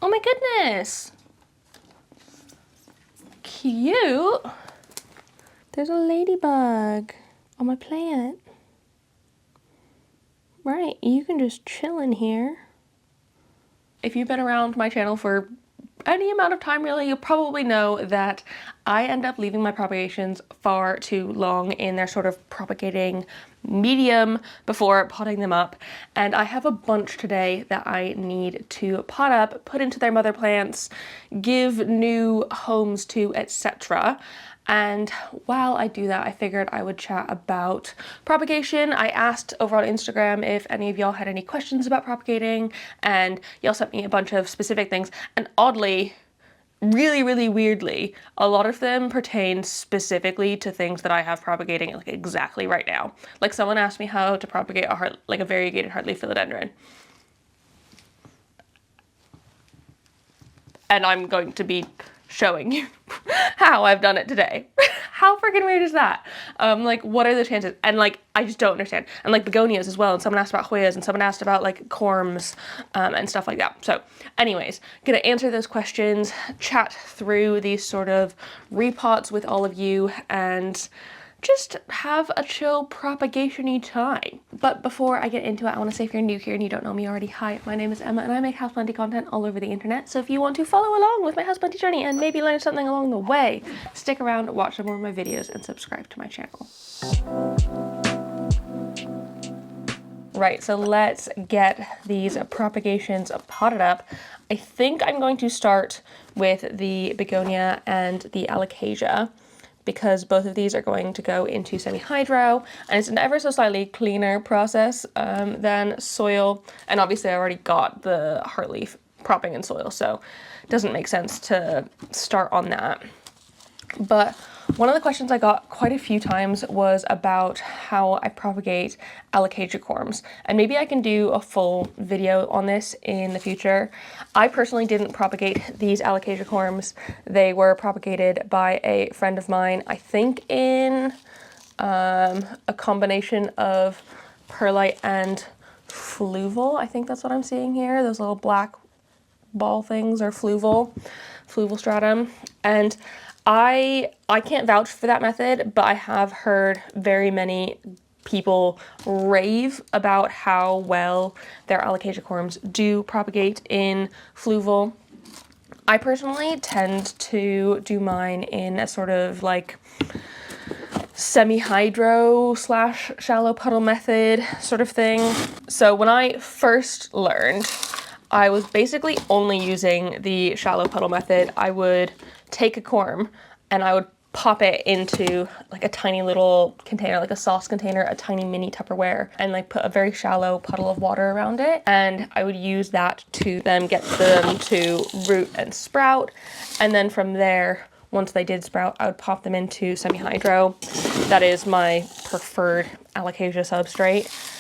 Oh my goodness. Cute. There's a ladybug on my plant. Right, you can just chill in here. If you've been around my channel for any amount of time really, you'll probably know that I end up leaving my propagations far too long in their sort of propagating medium before potting them up. And I have a bunch today that I need to pot up, put into their mother plants, give new homes to, etc. And while I do that, I figured I would chat about propagation. I asked over on Instagram if any of y'all had any questions about propagating, and y'all sent me a bunch of specific things. And oddly, really weirdly, a lot of them pertain specifically to things that I have propagating like exactly right now. Like someone asked me how to propagate a variegated heartleaf philodendron. And I'm going to be showing you how I've done it today. How freaking weird is that? Like, what are the chances? And like, I just don't understand. And like begonias as well. And someone asked about Hoyas, and someone asked about like corms, and stuff like that. So anyways, gonna answer those questions, chat through these sort of repots with all of you, and just have a chill propagation-y time. But before I get into it, I want to say if you're new here and you don't know me already, hi, my name is Emma and I make houseplanty content all over the internet. So if you want to follow along with my houseplanty journey and maybe learn something along the way, stick around, watch some more of my videos, and subscribe to my channel. Right, so let's get these propagations potted up. I think I'm going to start with the Begonia and the Alocasia, because both of these are going to go into semi-hydro, and it's an ever so slightly cleaner process than soil. And obviously I already got the heartleaf propping in soil, so it doesn't make sense to start on that. But one of the questions I got quite a few times was about how I propagate Alocasia corms, and maybe I can do a full video on this in the future. I personally didn't propagate these Alocasia corms. They were propagated by a friend of mine, I think in a combination of perlite and fluval. I think that's what I'm seeing here, those little black ball things are fluval stratum. And I can't vouch for that method, but I have heard very many people rave about how well their Alocasia corms do propagate in fluval. I personally tend to do mine in a sort of like semi-hydro slash shallow puddle method sort of thing. So when I first learned, I was basically only using the shallow puddle method. I would take a corm and I would pop it into like a tiny little container, like a sauce container, a tiny mini Tupperware, and like put a very shallow puddle of water around it. And I would use that to then get them to root and sprout. And then from there, once they did sprout, I would pop them into semi-hydro. That is my preferred Alocasia substrate.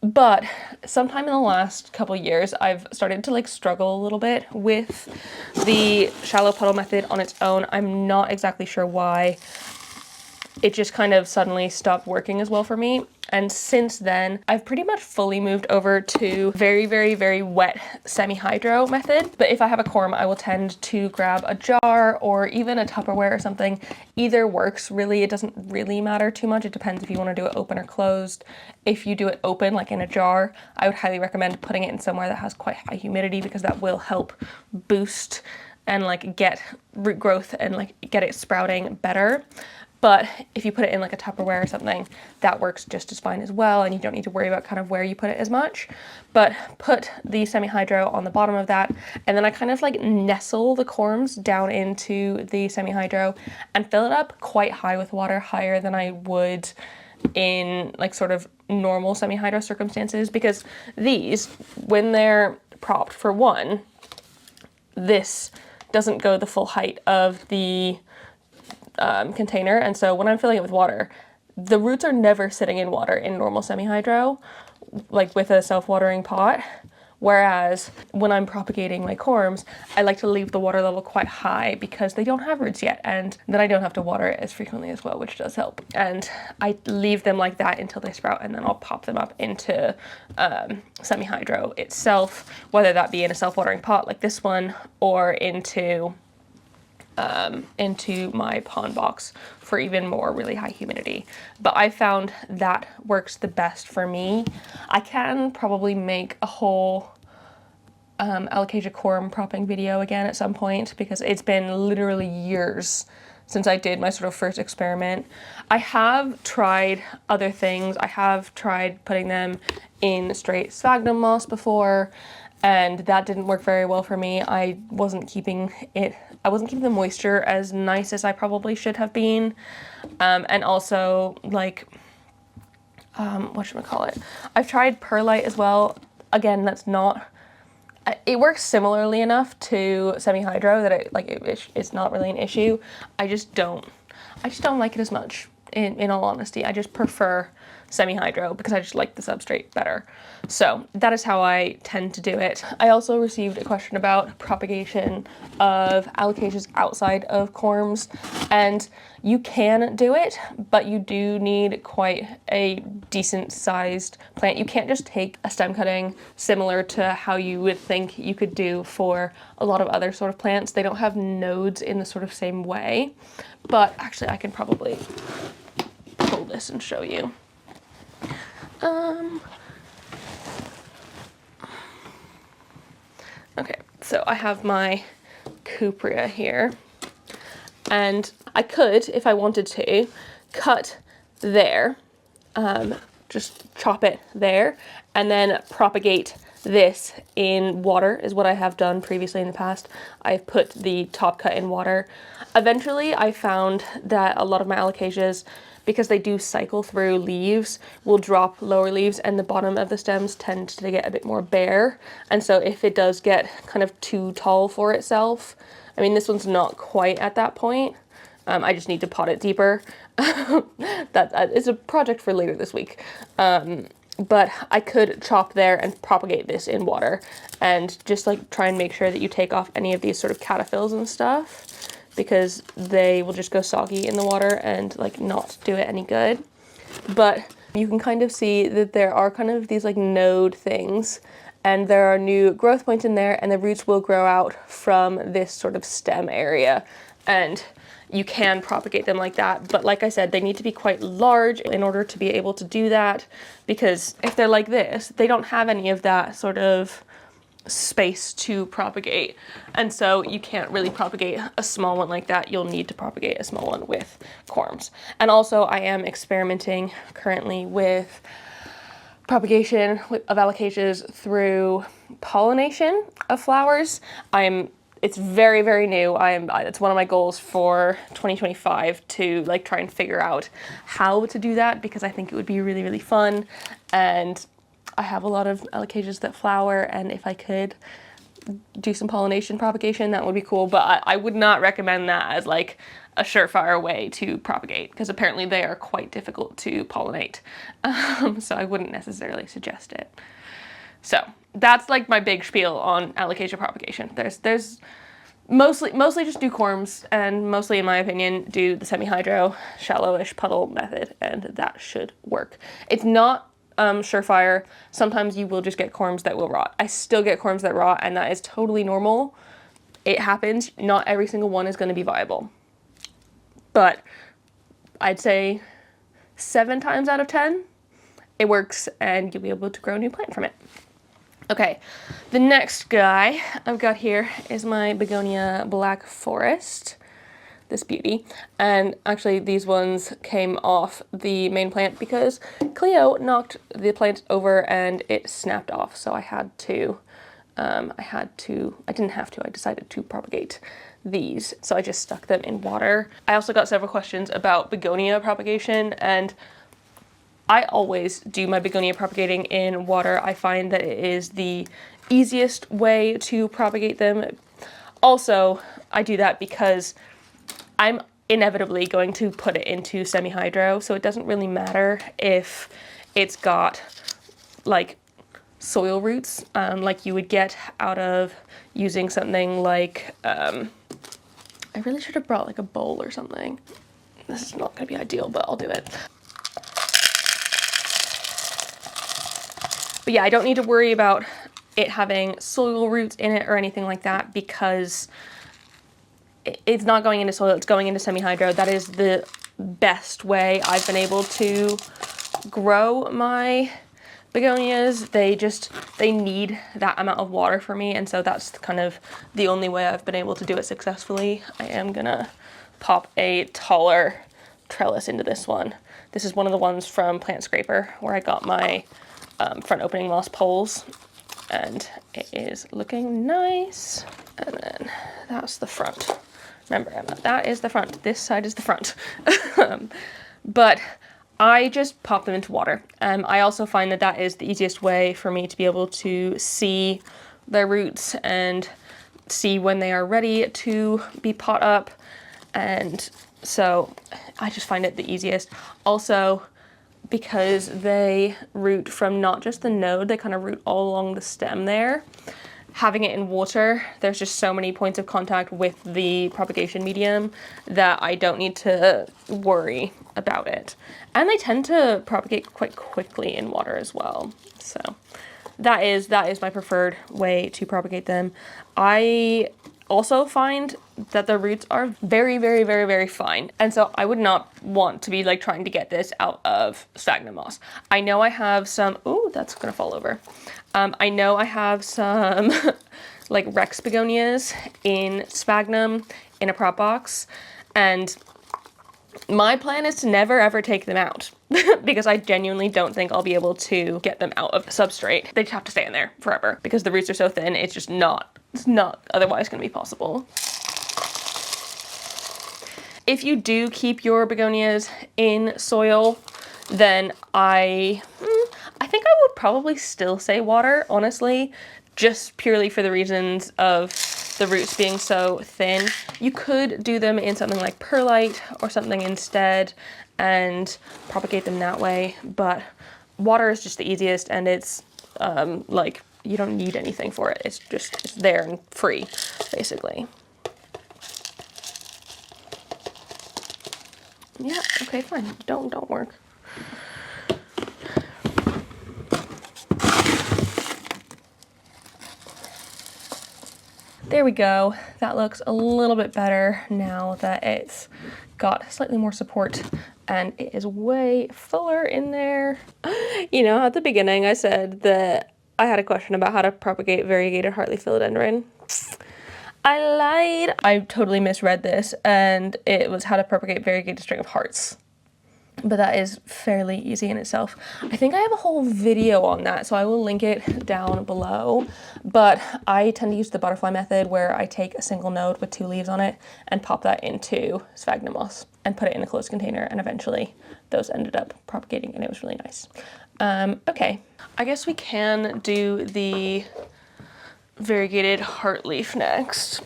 But sometime in the last couple years, I've started to like struggle a little bit with the shallow puddle method on its own. I'm not exactly sure why. It just kind of suddenly stopped working as well for me. And since then, I've pretty much fully moved over to very wet semi-hydro method. But if I have a corm, I will tend to grab a jar or even a Tupperware or something. Either works really. It doesn't really matter too much. It depends if you want to do it open or closed. If you do it open, like in a jar, I would highly recommend putting it in somewhere that has quite high humidity, because that will help boost and like get root growth and like get it sprouting better. But if you put it in like a Tupperware or something, that works just as fine as well, and you don't need to worry about kind of where you put it as much. But put the semi-hydro on the bottom of that, and then I kind of like nestle the corms down into the semi-hydro and fill it up quite high with water, higher than I would in like sort of normal semi-hydro circumstances, because these, when they're propped, for one, this doesn't go the full height of the container, and so when I'm filling it with water, the roots are never sitting in water in normal semi-hydro, like with a self-watering pot. Whereas when I'm propagating my corms, I like to leave the water level quite high because they don't have roots yet, and then I don't have to water it as frequently as well, which does help. And I leave them like that until they sprout, and then I'll pop them up into semi-hydro itself, whether that be in a self-watering pot like this one or into my pond box for even more really high humidity. But I found that works the best for me. I can probably make a whole Alocasia corm propping video again at some point, because it's been literally years since I did my sort of first experiment. I have tried other things. I have tried putting them in straight sphagnum moss before, and that didn't work very well for me. I wasn't keeping the moisture as nice as I probably should have been. And also, like, whatchamacallit, I've tried perlite as well. Again, that's not, it works similarly enough to semi-hydro that it's not really an issue. I just don't like it as much, in all honesty. I just prefer semi-hydro because I just like the substrate better. So that is how I tend to do it. I also received a question about propagation of alocasias outside of corms, and you can do it, but you do need quite a decent sized plant. You can't just take a stem cutting similar to how you would think you could do for a lot of other sort of plants. They don't have nodes in the sort of same way, but actually I can probably pull this and show you. Okay, so I have my cuprea here, and I could, if I wanted to, cut there, just chop it there, and then propagate this in water, is what I have done previously in the past. I've put the top cut in water. Eventually, I found that a lot of my alocasias, because they do cycle through leaves, will drop lower leaves, and the bottom of the stems tend to get a bit more bare. And so if it does get kind of too tall for itself, I mean, this one's not quite at that point. I just need to pot it deeper. That is a project for later this week. But I could chop there and propagate this in water, and just like try and make sure that you take off any of these sort of caterpillars and stuff, because they will just go soggy in the water and like not do it any good. But you can kind of see that there are kind of these like node things, and there are new growth points in there, and the roots will grow out from this sort of stem area, and you can propagate them like that. But like I said, they need to be quite large in order to be able to do that, because if they're like this, they don't have any of that sort of space to propagate, and so you can't really propagate a small one like that. You'll need to propagate a small one with corms. And also I am experimenting currently with propagation of alocasias through pollination of flowers. It's very, very new. It's one of my goals for 2025 to like try and figure out how to do that, because I think it would be really, really fun. And I have a lot of alocasias that flower, and if I could do some pollination propagation, that would be cool. But I would not recommend that as like a surefire way to propagate, because apparently they are quite difficult to pollinate. So I wouldn't necessarily suggest it. So that's like my big spiel on alocasia propagation. There's mostly just do corms, and mostly, in my opinion, do the semi-hydro shallowish puddle method, and that should work. It's not surefire. Sometimes you will just get corms that will rot. I still get corms that rot, and that is totally normal. It happens. Not every single one is going to be viable, but I'd say 7 times out of 10 it works, and you'll be able to grow a new plant from it. Okay, the next guy I've got here is my Begonia Black Forest, this beauty. And actually these ones came off the main plant because Cleo knocked the plant over and it snapped off. So I decided to propagate these. So I just stuck them in water. I also got several questions about Begonia propagation, and I always do my Begonia propagating in water. I find that it is the easiest way to propagate them. Also, I do that because I'm inevitably going to put it into semi-hydro, so it doesn't really matter if it's got like soil roots, like you would get out of using something like, I really should have brought like a bowl or something. This is not gonna be ideal, but I'll do it. But yeah, I don't need to worry about it having soil roots in it or anything like that, because it's not going into soil, it's going into semi-hydro. That is the best way I've been able to grow my begonias. They need that amount of water for me, and so that's kind of the only way I've been able to do it successfully. I am gonna pop a taller trellis into this one. This is one of the ones from Plant Scraper where I got my front opening moss poles, and it is looking nice. And then that's the front. Remember, Emma, that is the front. This side is the front. But I just pop them into water. I also find that that is the easiest way for me to be able to see their roots and see when they are ready to be pot up. And so I just find it the easiest. Also, because they root from not just the node, they kind of root all along the stem there. Having it in water, there's just so many points of contact with the propagation medium that I don't need to worry about it. And they tend to propagate quite quickly in water as well. So that is my preferred way to propagate them. I also find that the roots are very, very, very, very fine. And so I would not want to be like trying to get this out of sphagnum moss. I know I have some, ooh, that's gonna fall over. I know I have some like Rex begonias in sphagnum in a prop box, and my plan is to never ever take them out because I genuinely don't think I'll be able to get them out of the substrate. They just have to stay in there forever because the roots are so thin, it's just not otherwise gonna be possible. If you do keep your begonias in soil, then I think I would probably still say water, honestly, just purely for the reasons of the roots being so thin. You could do them in something like perlite or something instead and propagate them that way, but water is just the easiest, and it's like you don't need anything for it. It's there and free, basically. Yeah, okay, fine. Don't work. There we go. That looks a little bit better now that it's got slightly more support and it is way fuller in there. You know, at the beginning I said that I had a question about how to propagate variegated Hartley philodendron. I lied. I totally misread this, and it was how to propagate variegated string of hearts. But that is fairly easy in itself. I think I have a whole video on that, so I will link it down below. But I tend to use the butterfly method, where I take a single node with 2 leaves on it and pop that into sphagnum moss and put it in a closed container, and eventually those ended up propagating, and it was really nice. Okay, I guess we can do the variegated heartleaf next,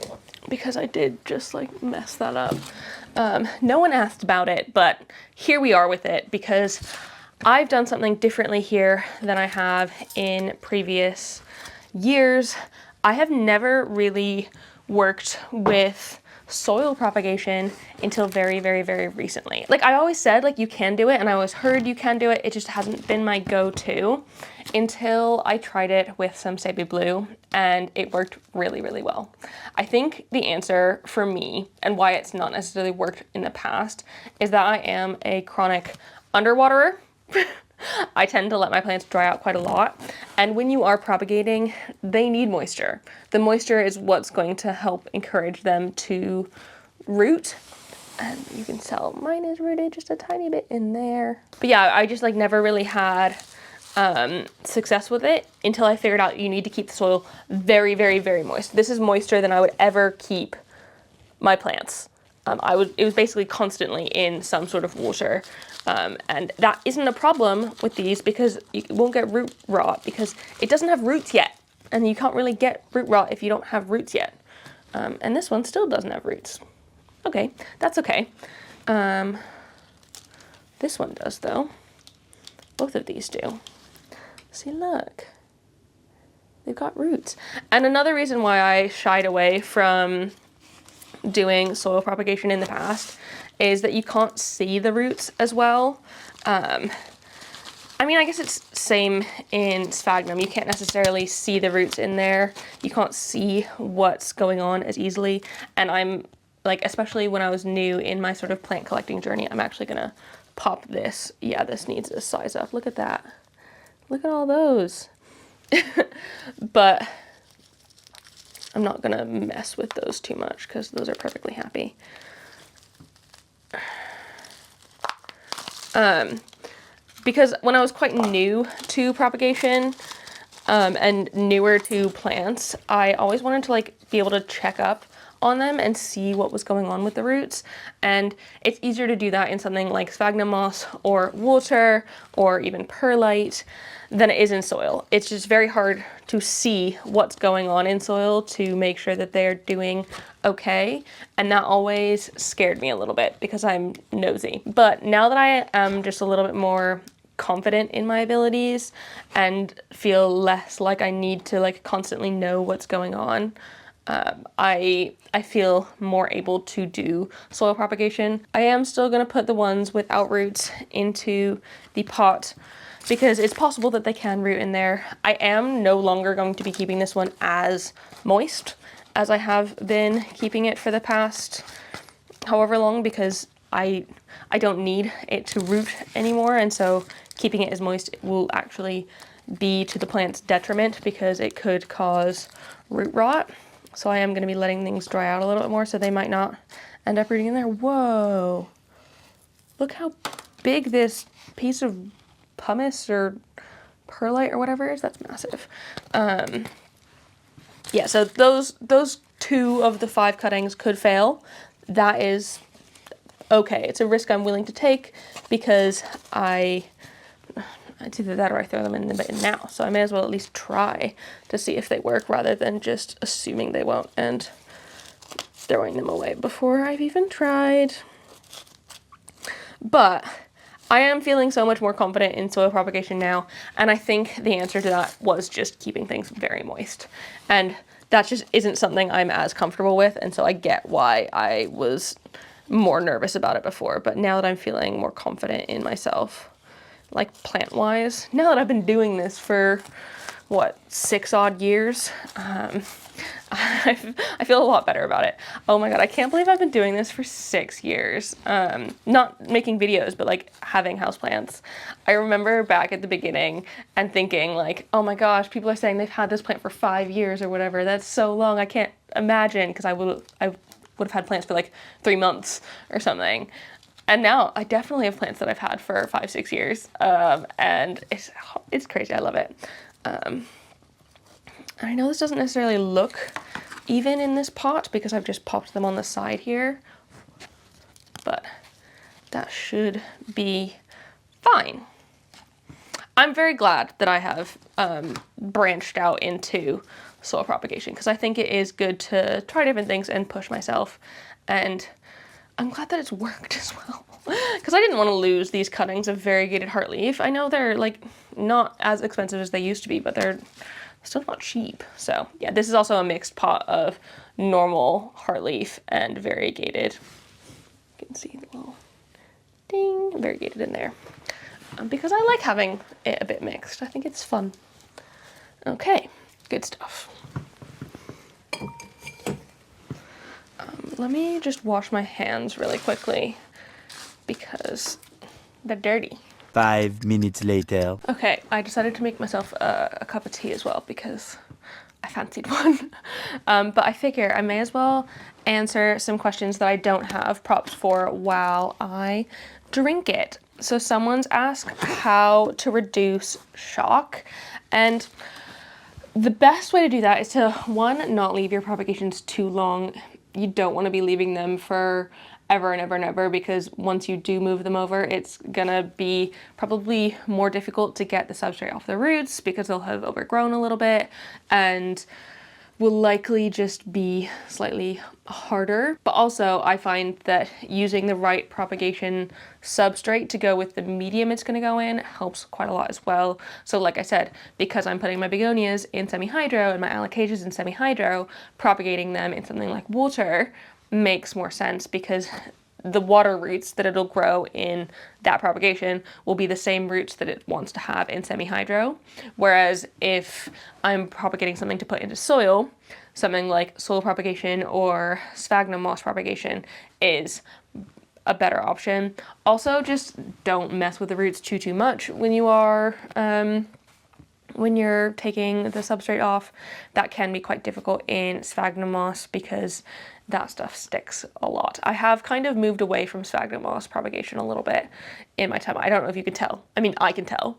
because I did just like mess that up. No one asked about it, but here we are with it, because I've done something differently here than I have in previous years. I have never really worked with soil propagation until very, very, very recently. Like, I always said, like, you can do it, and I always heard you can do it. It just hasn't been my go-to until I tried it with some Baby Blue, and it worked really, really well. I think the answer for me, and why it's not necessarily worked in the past, is that I am a chronic underwaterer. I tend to let my plants dry out quite a lot, and when you are propagating, they need moisture. The moisture is what's going to help encourage them to root, and you can tell mine is rooted just a tiny bit in there. But yeah, I just like never really had success with it until I figured out you need to keep the soil very, very, very moist. This is moister than I would ever keep my plants. It was basically constantly in some sort of water. And that isn't a problem with these, because you won't get root rot because it doesn't have roots yet. And you can't really get root rot if you don't have roots yet. And this one still doesn't have roots. Okay, that's okay. This one does though. Both of these do. See, look. they've got roots. And another reason why I shied away from doing soil propagation in the past is that you can't see the roots as well. I mean, I guess it's same in sphagnum. You can't necessarily see the roots in there. You can't see what's going on as easily. And I'm like, especially when I was new in my sort of plant collecting journey, I'm actually gonna pop this. Yeah, this needs a size up. Look at that. Look at all those. But I'm not gonna mess with those too much because those are perfectly happy. Because when I was quite new to propagation and newer to plants, I always wanted to like be able to check up on them and see what was going on with the roots. And it's easier to do that in something like sphagnum moss or water or even perlite than it is in soil. It's just very hard to see what's going on in soil to make sure that they're doing okay. And that always scared me a little bit because I'm nosy. But now that I am just a little bit more confident in my abilities and feel less like I need to like constantly know what's going on, I feel more able to do soil propagation. I am still going to put the ones without roots into the pot because it's possible that they can root in there. I am no longer going to be keeping this one as moist as I have been keeping it for the past however long, because I don't need it to root anymore, and so keeping it as moist will actually be to the plant's detriment because it could cause root rot. So I am going to be letting things dry out a little bit more so they might not end up rooting in there. Whoa! Look how big this piece of pumice or perlite or whatever is. That's massive. Yeah, so those 2 of the 5 cuttings could fail. That is okay. It's a risk I'm willing to take because it's either that or I throw them in the bin now. So I may as well at least try to see if they work rather than just assuming they won't and throwing them away before I've even tried. But I am feeling so much more confident in soil propagation now, and I think the answer to that was just keeping things very moist. And that just isn't something I'm as comfortable with, and so I get why I was more nervous about it before. But now that I'm feeling more confident in myself, like plant-wise, now that I've been doing this for, what, 6 odd years, I feel a lot better about it. Oh my god, I can't believe I've been doing this for 6 years. Not making videos, but like having houseplants. I remember back at the beginning and thinking like, oh my gosh, people are saying they've had this plant for 5 years or whatever. That's so long. I can't imagine, because I would have had plants for like 3 months or something. And now I definitely have plants that I've had for 5-6 years. And it's crazy. I love it. I know this doesn't necessarily look even in this pot because I've just popped them on the side here, but that should be fine. I'm very glad that I have branched out into soil propagation because I think it is good to try different things and push myself, and I'm glad that it's worked as well, because I didn't want to lose these cuttings of variegated heartleaf. I know they're like not as expensive as they used to be, but they're still not cheap. So yeah, this is also a mixed pot of normal heartleaf and variegated. You can see the little ding, variegated in there, because I like having it a bit mixed. I think it's fun. Okay, good stuff. Let me just wash my hands really quickly because they're dirty. 5 minutes later. Okay, I decided to make myself a cup of tea as well because I fancied one. But I figure I may as well answer some questions that I don't have props for while I drink it. So someone's asked how to reduce shock, and the best way to do that is to, one, not leave your propagations too long. You don't want to be leaving them for ever and ever and ever, because once you do move them over, it's gonna be probably more difficult to get the substrate off the roots because they'll have overgrown a little bit, and will likely just be slightly harder. But also I find that using the right propagation substrate to go with the medium it's going to go in helps quite a lot as well. So like I said, because I'm putting my begonias in semi-hydro and my alocasias in semi-hydro, propagating them in something like water makes more sense, because the water roots that it'll grow in that propagation will be the same roots that it wants to have in semi-hydro. Whereas if I'm propagating something to put into soil, something like soil propagation or sphagnum moss propagation is a better option. Also, just don't mess with the roots too much when you are when you're taking the substrate off. That can be quite difficult in sphagnum moss because that stuff sticks a lot. I have kind of moved away from sphagnum moss propagation a little bit in my time. I don't know if you can tell. I mean, I can tell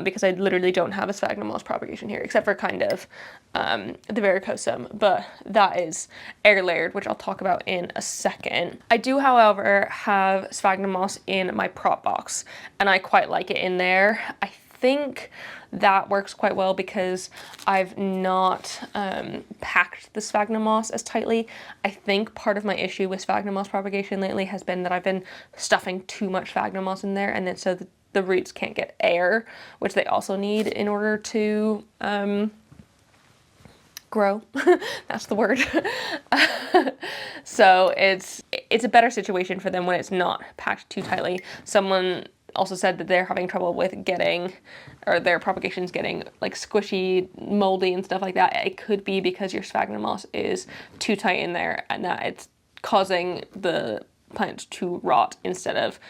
because I literally don't have a sphagnum moss propagation here, except for kind of the varicosum, but that is air layered, which I'll talk about in a second. I do, however, have sphagnum moss in my prop box, and I quite like it in there. I think that works quite well because I've not packed the sphagnum moss as tightly. I think part of my issue with sphagnum moss propagation lately has been that I've been stuffing too much sphagnum moss in there, and then so the roots can't get air, which they also need in order to grow. That's the word. So it's a better situation for them when it's not packed too tightly. Someone also said that they're having trouble with getting, or their propagation's getting like squishy, moldy and stuff like that. It could be because your sphagnum moss is too tight in there and that it's causing the plant to rot instead of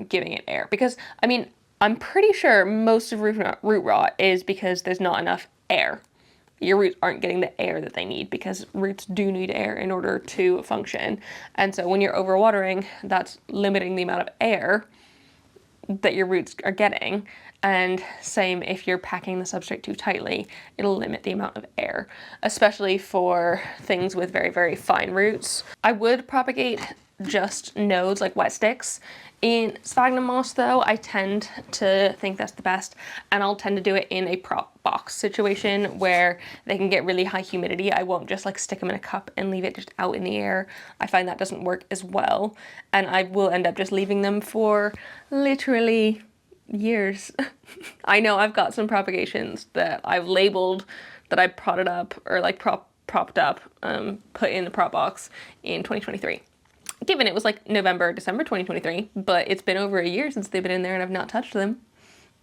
giving it air. Because, I mean, I'm pretty sure most of root rot is because there's not enough air. Your roots aren't getting the air that they need, because roots do need air in order to function. And so when you're overwatering, that's limiting the amount of air that your roots are getting. And same if you're packing the substrate too tightly, it'll limit the amount of air, especially for things with very, very fine roots. I would propagate just nodes, like wet sticks. In sphagnum moss though, I tend to think that's the best, and I'll tend to do it in a prop box situation where they can get really high humidity. I won't just like stick them in a cup and leave it just out in the air. I find that doesn't work as well, and I will end up just leaving them for literally years. I know I've got some propagations that I've labeled that I prodded up, or like propped up, put in the prop box in 2023. Given it was like November, December 2023, but it's been over a year since they've been in there and I've not touched them.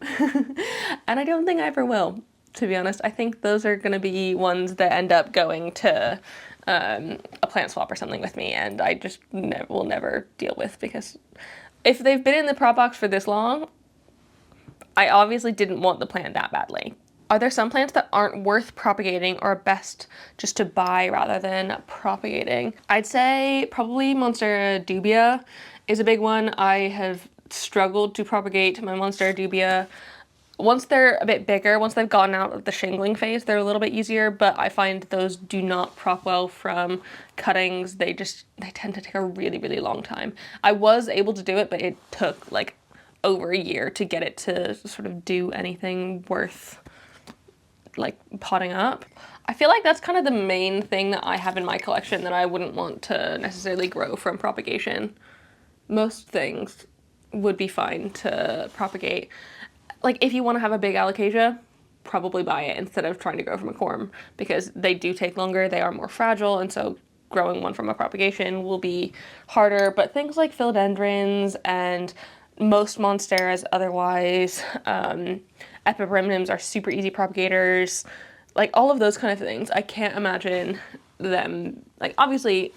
And I don't think I ever will, to be honest. I think those are going to be ones that end up going to a plant swap or something with me, and I just will never deal with, because if they've been in the prop box for this long, I obviously didn't want the plant that badly. Are there some plants that aren't worth propagating or best just to buy rather than propagating? I'd say probably Monstera dubia is a big one. I have struggled to propagate my Monstera dubia. Once they're a bit bigger, once they've gotten out of the shingling phase, they're a little bit easier, but I find those do not prop well from cuttings. They tend to take a really, really long time. I was able to do it, but it took like over a year to get it to sort of do anything worth like potting up. I feel like that's kind of the main thing that I have in my collection that I wouldn't want to necessarily grow from propagation. Most things would be fine to propagate. Like if you want to have a big alocasia, probably buy it instead of trying to grow from a corm, because they do take longer, they are more fragile, and so growing one from a propagation will be harder. But things like philodendrons and most monsteras otherwise, epibremnums are super easy propagators, like all of those kind of things. I can't imagine them, like obviously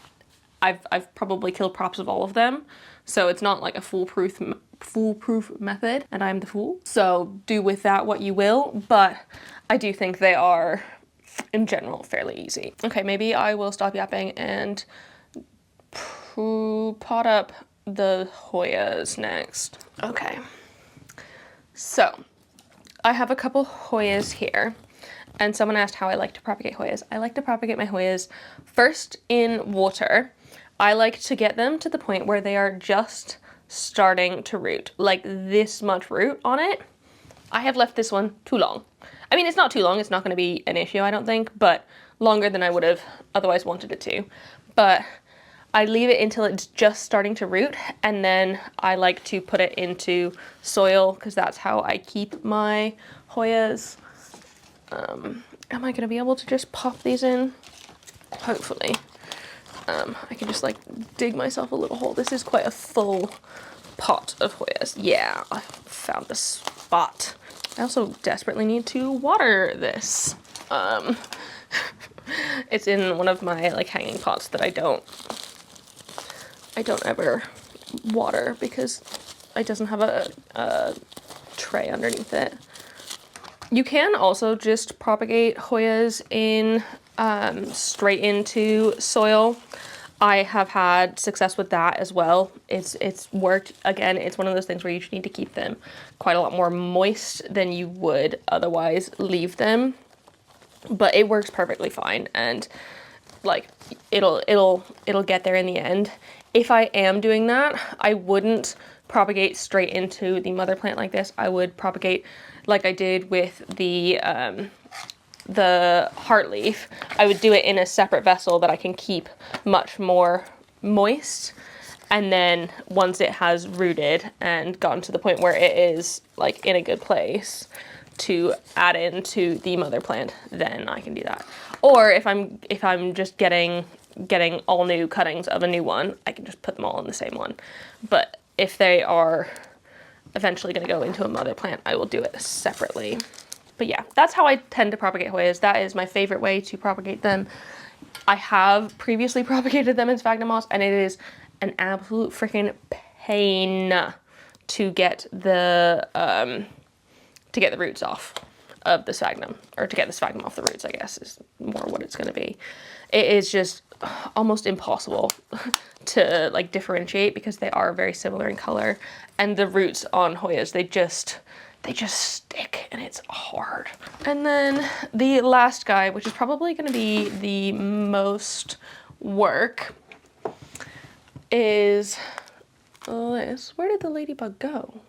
I've probably killed props of all of them, so it's not like a foolproof method, and I'm the fool. So do with that what you will, but I do think they are in general fairly easy. Okay, maybe I will stop yapping and pot up the Hoyas next. Okay, so I have a couple Hoyas here, and someone asked how I like to propagate Hoyas. I like to propagate my Hoyas first in water. I like to get them to the point where they are just starting to root, like this much root on it. I have left this one too long. I mean, it's not too long, it's not going to be an issue, I don't think, but longer than I would have otherwise wanted it to. But I leave it until it's just starting to root, and then I like to put it into soil because that's how I keep my Hoyas. Am I going to be able to just pop these in? Hopefully. I can just like dig myself a little hole. This is quite a full pot of Hoyas. Yeah, I found the spot. I also desperately need to water this. It's in one of my like hanging pots that I don't ever water because it doesn't have a tray underneath it. You can also just propagate Hoyas in straight into soil. I have had success with that as well. It's worked. Again, it's one of those things where you just need to keep them quite a lot more moist than you would otherwise leave them. But it works perfectly fine, and like it'll get there in the end. If I am doing that, I wouldn't propagate straight into the mother plant like this. I would propagate like I did with the heart leaf. I would do it in a separate vessel that I can keep much more moist, and then once it has rooted and gotten to the point where it is like in a good place to add into the mother plant, then I can do that. Or if I'm just getting all new cuttings of a new one, I can just put them all in the same one. But if they are eventually going to go into a mother plant, I will do it separately. But yeah, that's how I tend to propagate Hoyas. That is my favorite way to propagate them. I have previously propagated them in sphagnum moss, and it is an absolute freaking pain to get the roots off of the sphagnum, or to get the sphagnum off the roots, I guess is more what it's going to be. It is just almost impossible to like differentiate because they are very similar in color, and the roots on Hoyas, they just stick, and it's hard. And then the last guy, which is probably going to be the most work, is this. Where did the ladybug go?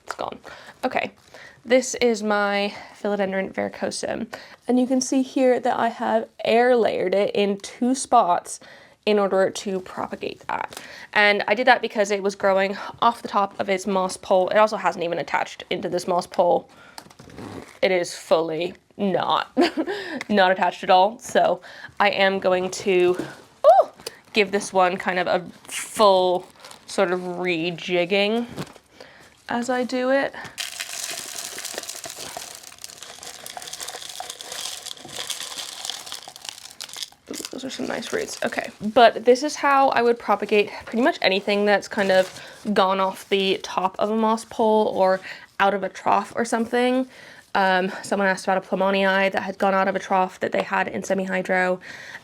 It's gone. Okay, this is my philodendron varicosum, and you can see here that I have air layered it in 2 spots in order to propagate that. And I did that because it was growing off the top of its moss pole. It also hasn't even attached into this moss pole. It is fully not attached at all. So I am going to give this one kind of a full sort of rejigging as I do it. Those are some nice roots. Okay, but this is how I would propagate pretty much anything that's kind of gone off the top of a moss pole or out of a trough or something. Someone asked about a Plemonii that had gone out of a trough that they had in semi-hydro,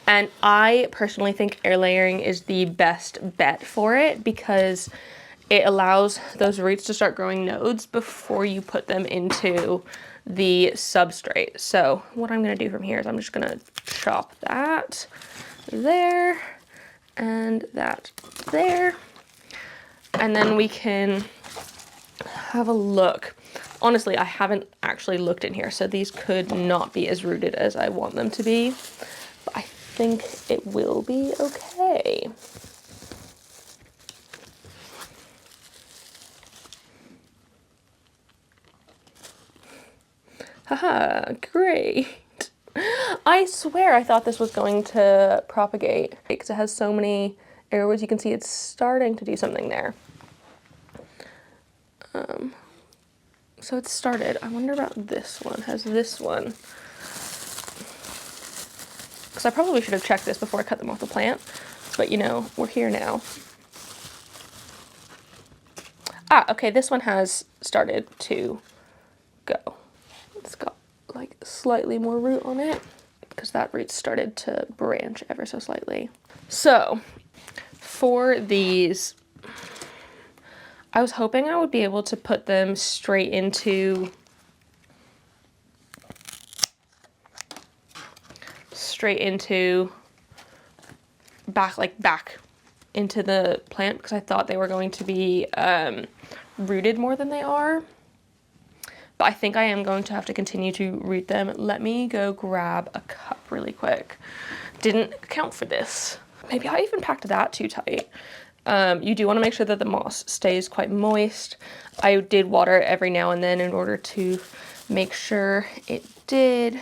and I personally think air layering is the best bet for it because it allows those roots to start growing nodes before you put them into the substrate. So what I'm going to do from here is I'm just going to chop that there and that there, and then we can have a look. Honestly, I haven't actually looked in here, so these could not be as rooted as I want them to be, but I think it will be okay. Haha, great. I swear I thought this was going to propagate because it has so many airways. You can see it's starting to do something there. So it started. I wonder about this one. Has this one? Because I probably should have checked this before I cut them off the plant. But you know, we're here now. Ah, okay, this one has started to go. It's got like slightly more root on it because that root started to branch ever so slightly. So for these, I was hoping I would be able to put them straight into back into the plant because I thought they were going to be rooted more than they are. but I think I am going to have to continue to root them. Let me go grab a cup really quick. Didn't account for this. Maybe I even packed that too tight. You do want to make sure that the moss stays quite moist. I did water it every now and then in order to make sure it did.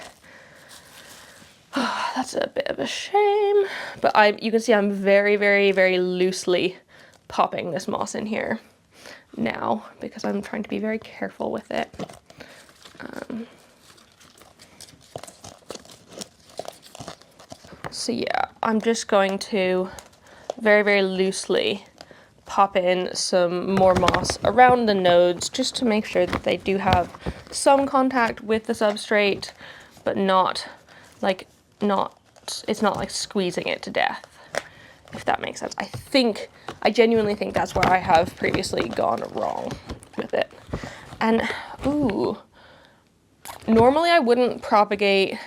That's a bit of a shame, but you can see I'm very, very, very loosely popping this moss in here now because I'm trying to be very careful with it. So yeah, I'm just going to very, very loosely pop in some more moss around the nodes just to make sure that they do have some contact with the substrate, but it's not like squeezing it to death, if that makes sense. I genuinely think that's where I have previously gone wrong with it. And, ooh, normally I wouldn't propagate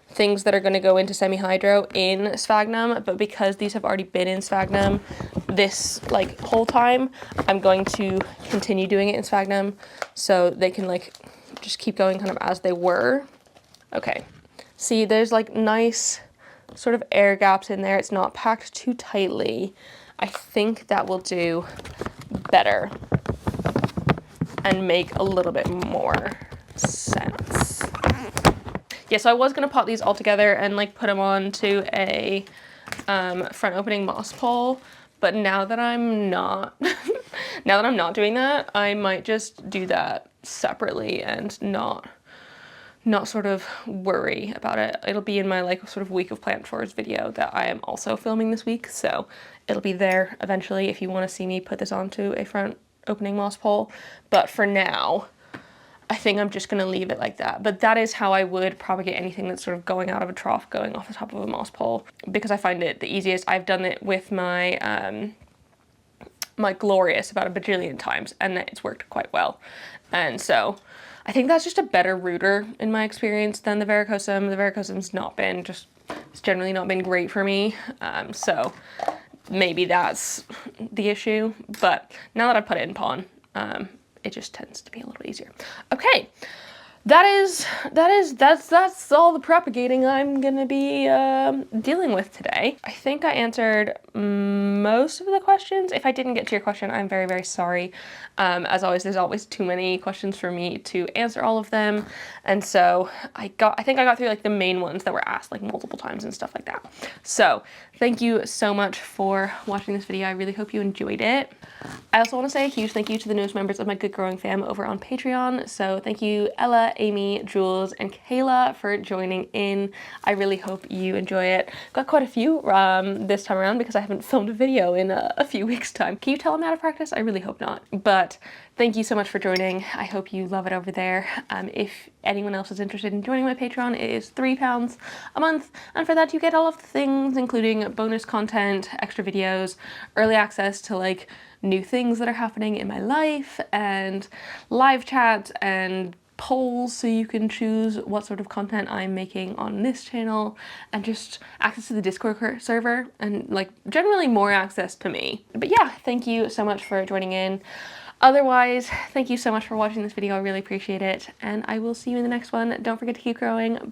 things that are going to go into semi-hydro in sphagnum, but because these have already been in sphagnum this like whole time, I'm going to continue doing it in sphagnum so they can like just keep going kind of as they were. Okay, see, there's like nice sort of air gaps in there. It's not packed too tightly. I think that will do better and make a little bit more sense. Yeah, so I was gonna pot these all together and like put them onto a front opening moss pole, but now that I'm not, now that I'm not doing that, I might just do that separately and not sort of worry about it. It'll be in my like sort of week of plant chores video that I am also filming this week, so it'll be there eventually if you want to see me put this onto a front opening moss pole. But for now, I think I'm just gonna leave it like that. But that is how I would propagate anything that's sort of going out of a trough, going off the top of a moss pole, because I find it the easiest. I've done it with my my Glorious about a bajillion times, and it's worked quite well. And so I think that's just a better rooter in my experience than the Varicosum. The Varicosum's not been it's generally not been great for me. So maybe that's the issue. But now that I put it in pawn, it just tends to be a little easier. Okay, that's all the propagating I'm gonna be dealing with today. I think I answered most of the questions. If I didn't get to your question, I'm very, very sorry. As always, there's always too many questions for me to answer all of them, and so I think I got through like the main ones that were asked like multiple times and stuff like that. So thank you so much for watching this video. I really hope you enjoyed it. I also want to say a huge thank you to the newest members of my Good Growing fam over on Patreon. So thank you Ella, Amy, Jules, and Kayla for joining in. I really hope you enjoy it. Got quite a few this time around because I haven't filmed a video in a few weeks' time. Can you tell I'm out of practice? I really hope not. But thank you so much for joining. I hope you love it over there. If anyone else is interested in joining my Patreon, it is £3 a month, and for that you get all of the things, including bonus content, extra videos, early access to like new things that are happening in my life, and live chat and polls so you can choose what sort of content I'm making on this channel, and just access to the Discord server, and like generally more access to me. But yeah, thank you so much for joining in. Otherwise, thank you so much for watching this video. I really appreciate it, and I will see you in the next one. Don't forget to keep growing.